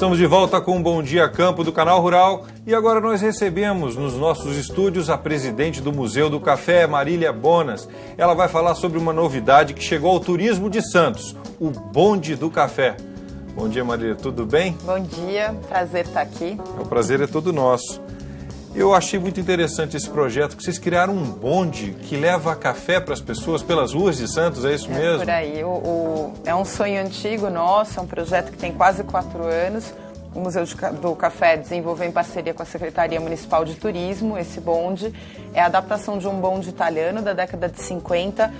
Estamos de volta com o Bom Dia Campo do Canal Rural e agora nós recebemos nos nossos estúdios a presidente do Museu do Café, Marília Bonas. Ela vai falar sobre uma novidade que chegou ao turismo de Santos, o Bonde do Café. Bom dia, Marília, tudo bem? Bom dia, prazer estar aqui. O prazer é todo nosso. Eu achei muito interessante esse projeto, que vocês criaram um bonde que leva café para as pessoas pelas ruas de Santos, é isso mesmo? Por aí. É um sonho antigo nosso, é um projeto que tem quase 4 anos. O Museu do Café desenvolveu em parceria com a Secretaria Municipal de Turismo esse bonde. É a adaptação de um bonde italiano da década de 50,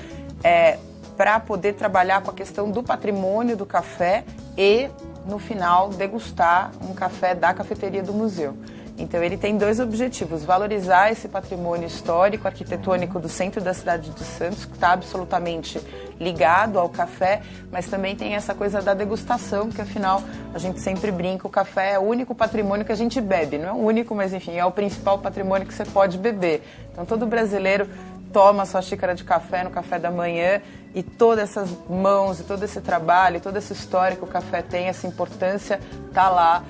para poder trabalhar com a questão do patrimônio do café e, no final, degustar um café da cafeteria do museu. Então ele tem 2 objetivos: valorizar esse patrimônio histórico, arquitetônico do centro da cidade de Santos, que está absolutamente ligado ao café, mas também tem essa coisa da degustação, que afinal a gente sempre brinca, o café é o único patrimônio que a gente bebe, não é o único, mas enfim, é o principal patrimônio que você pode beber. Então todo brasileiro toma sua xícara de café no café da manhã, e todas essas mãos, e todo esse trabalho, toda essa história que o café tem, essa importância, está lá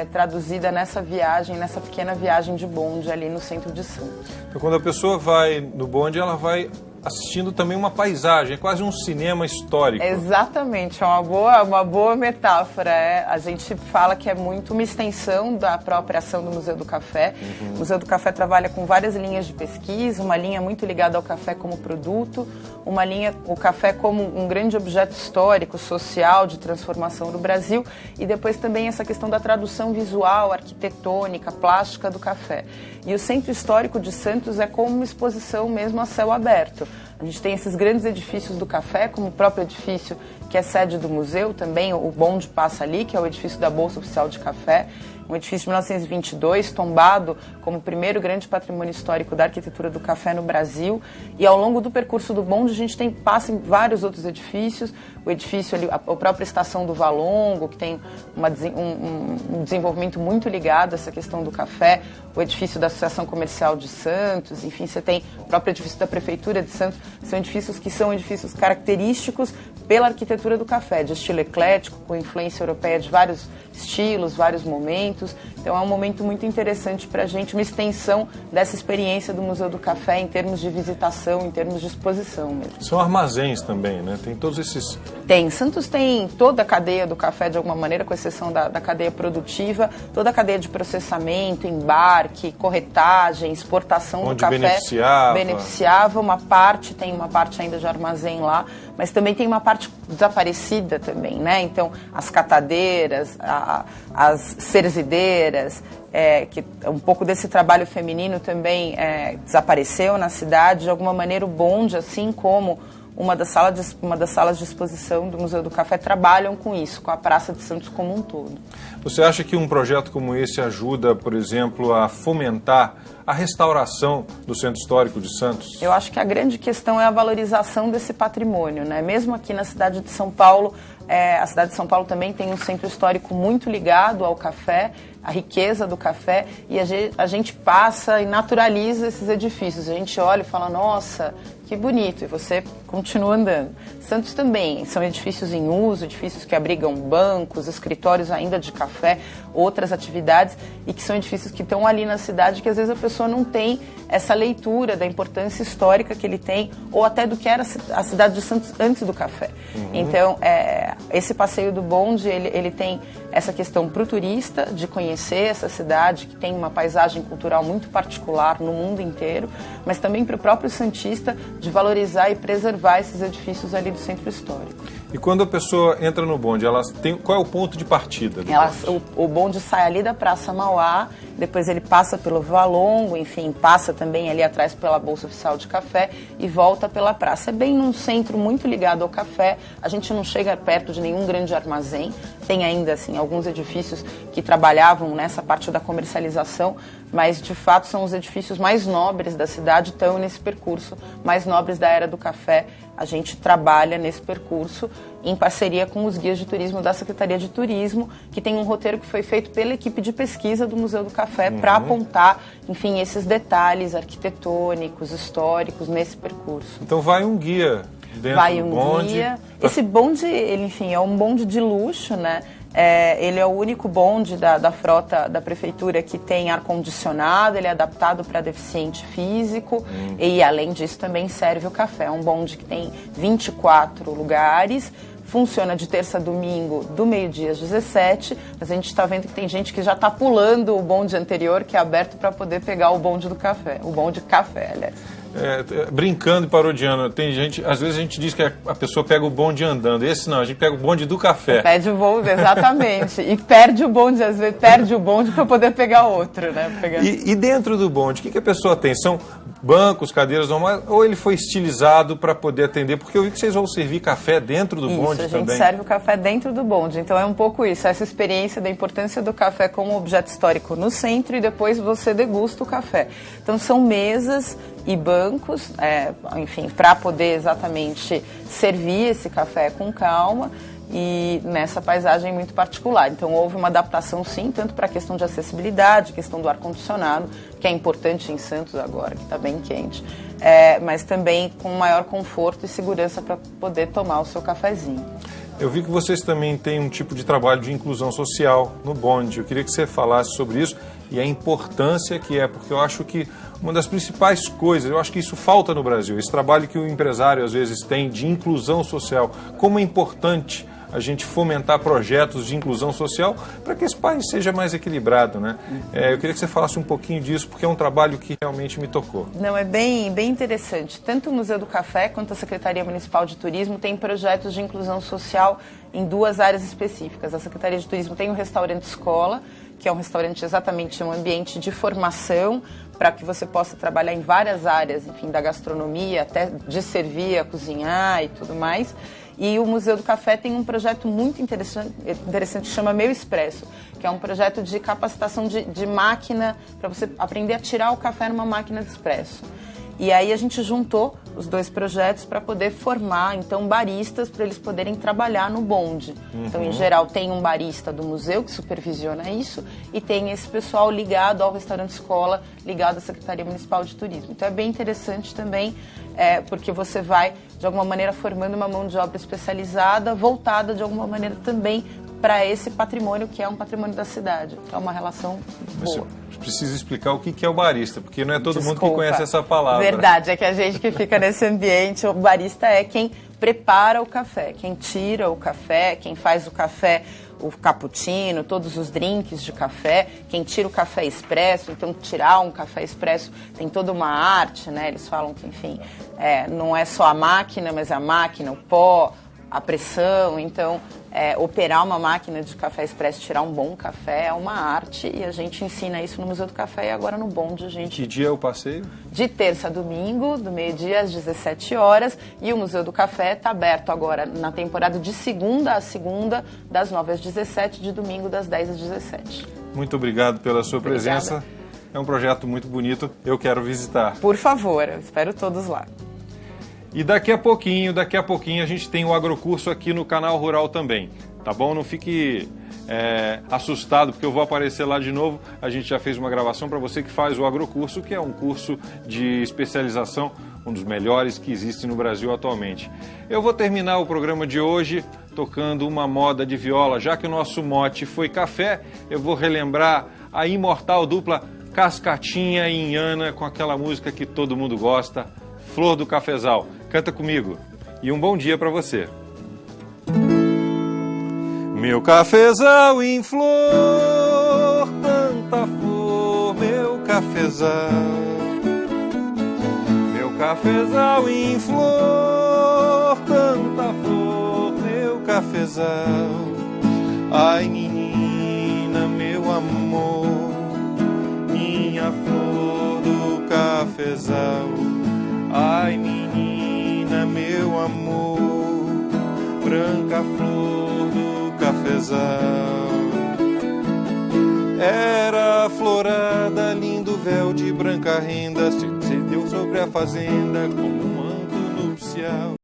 traduzida nessa viagem, nessa pequena viagem de bonde ali no centro de Santos. Então, quando a pessoa vai no bonde, ela vai assistindo também uma paisagem, é quase um cinema histórico. Exatamente, é uma boa metáfora. A gente fala que é muito uma extensão da própria ação do Museu do Café. O Museu do Café trabalha com várias linhas de pesquisa, uma linha muito ligada ao café como produto, uma linha, o café como um grande objeto histórico, social, de transformação no Brasil, e depois também essa questão da tradução visual, arquitetônica, plástica do café. E o Centro Histórico de Santos é como uma exposição mesmo a céu aberto. A gente tem esses grandes edifícios do café, como o próprio edifício que é sede do museu, também o bonde passa ali, que é o edifício da Bolsa Oficial de Café, um edifício de 1922, tombado como o primeiro grande patrimônio histórico da arquitetura do café no Brasil. E ao longo do percurso do bonde a gente passa em vários outros edifícios, o edifício ali, a própria estação do Valongo, que tem um desenvolvimento muito ligado a essa questão do café, o edifício da Associação Comercial de Santos, enfim, você tem o próprio edifício da Prefeitura de Santos, são edifícios característicos pela arquitetura do café, de estilo eclético, com influência europeia de vários estilos, vários momentos. Então é um momento muito interessante para a gente, uma extensão dessa experiência do Museu do Café em termos de visitação, em termos de exposição mesmo. São armazéns também, né? Tem todos esses... Tem. Santos tem toda a cadeia do café de alguma maneira, com exceção da cadeia produtiva, toda a cadeia de processamento, embarque, corretagem, exportação do café. Beneficiava uma parte, tem uma parte ainda de armazém lá, mas também tem uma parte desaparecida também, né? Então, as catadeiras, as cerzideiras, que um pouco desse trabalho feminino também desapareceu na cidade. De alguma maneira, o bonde, assim como uma das salas de exposição do Museu do Café, trabalham com isso, com a Praça de Santos como um todo. Você acha que um projeto como esse ajuda, por exemplo, a fomentar a restauração do Centro Histórico de Santos? Eu acho que a grande questão é a valorização desse patrimônio, né? Mesmo aqui na cidade de São Paulo, a cidade de São Paulo também tem um centro histórico muito ligado ao café, a riqueza do café, e a gente passa e naturaliza esses edifícios. A gente olha e fala, nossa, que bonito, e você continua andando. Santos também, são edifícios em uso, edifícios que abrigam bancos, escritórios ainda de café, outras atividades, e que são edifícios que estão ali na cidade, que às vezes a pessoa não tem essa leitura da importância histórica que ele tem, ou até do que era a cidade de Santos antes do café. Então, esse passeio do bonde, ele tem essa questão para o turista, de conhecer essa cidade, que tem uma paisagem cultural muito particular no mundo inteiro, mas também para o próprio santista, de valorizar e preservar esses edifícios ali do centro histórico. E quando a pessoa entra no bonde, qual é o ponto de partida do bonde? O bonde sai ali da Praça Mauá, depois ele passa pelo Valongo, enfim, passa também ali atrás pela Bolsa Oficial de Café e volta pela praça. É bem num centro muito ligado ao café, a gente não chega perto de nenhum grande armazém, tem ainda assim alguns edifícios que trabalhavam nessa parte da comercialização, mas de fato são os edifícios mais nobres da cidade, estão nesse percurso, mais nobres da era do café. A gente trabalha nesse percurso em parceria com os guias de turismo da Secretaria de Turismo, que tem um roteiro que foi feito pela equipe de pesquisa do Museu do Café para apontar, enfim, esses detalhes arquitetônicos, históricos nesse percurso. Então vai um guia vai um guia. Esse bonde, ele, enfim, é um bonde de luxo, né? Ele é o único bonde da frota da prefeitura que tem ar-condicionado, ele é adaptado para deficiente físico e, além disso, também serve o café. É um bonde que tem 24 lugares, funciona de terça a domingo, do meio-dia às 17, mas a gente está vendo que tem gente que já está pulando o bonde anterior, que é aberto para poder pegar o bonde do café, o bonde café, aliás. Brincando e parodiando, tem gente, às vezes a gente diz que a pessoa pega o bonde andando, esse não, a gente pega o bonde do café. Perde o bonde, exatamente, e perde o bonde, às vezes perde o bonde para poder pegar outro, né? E dentro do bonde, o que a pessoa tem? São bancos, cadeiras normais, ou ele foi estilizado para poder atender? Porque eu vi que vocês vão servir café dentro do bonde também. Isso, a gente serve o café dentro do bonde, então é um pouco isso, essa experiência da importância do café como objeto histórico no centro e depois você degusta o café. Então são mesas e bancos, enfim, para poder exatamente servir esse café com calma e nessa paisagem muito particular. Então houve uma adaptação sim, tanto para a questão de acessibilidade, questão do ar-condicionado, que é importante em Santos agora, que está bem quente, mas também com maior conforto e segurança para poder tomar o seu cafezinho. Eu vi que vocês também têm um tipo de trabalho de inclusão social no bonde. Eu queria que você falasse sobre isso e a importância que é, porque eu acho que uma das principais coisas, eu acho que isso falta no Brasil, esse trabalho que o empresário às vezes tem de inclusão social, como é importante a gente fomentar projetos de inclusão social para que esse país seja mais equilibrado, né? Eu queria que você falasse um pouquinho disso, porque é um trabalho que realmente me tocou. Não, é bem interessante. Tanto o Museu do Café quanto a Secretaria Municipal de Turismo tem projetos de inclusão social em duas áreas específicas. A Secretaria de Turismo tem o restaurante escola, que é um restaurante exatamente um ambiente de formação para que você possa trabalhar em várias áreas, enfim, da gastronomia, até de servir, a cozinhar e tudo mais. E o Museu do Café tem um projeto muito interessante que chama Meu Expresso, que é um projeto de capacitação de máquina, para você aprender a tirar o café numa máquina de expresso. E aí a gente juntou os dois projetos para poder formar, então, baristas para eles poderem trabalhar no bonde. Então, em geral, tem um barista do museu que supervisiona isso e tem esse pessoal ligado ao restaurante escola, ligado à Secretaria Municipal de Turismo. Então, é bem interessante também, porque você vai, de alguma maneira, formando uma mão de obra especializada, voltada, de alguma maneira, também para esse patrimônio que é um patrimônio da cidade. Então, é uma relação boa. Você precisa explicar o que é o barista, porque não é todo mundo que conhece essa palavra. Verdade, é que a gente que fica nesse ambiente, o barista é quem prepara o café, quem tira o café, quem faz o café, o cappuccino, todos os drinks de café, quem tira o café expresso. Então, tirar um café expresso tem toda uma arte, né? Eles falam que, enfim, não é só a máquina, mas a máquina, o pó, a pressão. Então, operar uma máquina de café expresso, tirar um bom café é uma arte e a gente ensina isso no Museu do Café e agora no bonde a gente... Que dia é o passeio? De terça a domingo, do meio-dia às 17 horas, e o Museu do Café está aberto agora na temporada de segunda a segunda, das 9 às 17, de domingo das 10 às 17. Muito obrigado pela sua presença. É um projeto muito bonito, eu quero visitar. Por favor, eu espero todos lá. E daqui a pouquinho a gente tem o agrocurso aqui no Canal Rural também, tá bom? Não fique assustado, porque eu vou aparecer lá de novo. A gente já fez uma gravação para você que faz o agrocurso, que é um curso de especialização, um dos melhores que existe no Brasil atualmente. Eu vou terminar o programa de hoje tocando uma moda de viola. Já que o nosso mote foi café, eu vou relembrar a imortal dupla Cascatinha e Inhana com aquela música que todo mundo gosta, Flor do Cafezal. Canta comigo. E um bom dia para você. Meu cafezal em flor, tanta flor, meu cafezal. Meu cafezal em flor, tanta flor, meu cafezal. Ai, menina, meu amor, minha flor do cafezal. Ai, menina, meu amor, branca flor do cafezal. Era florada, lindo véu de branca renda, se estendeu sobre a fazenda como um manto nupcial.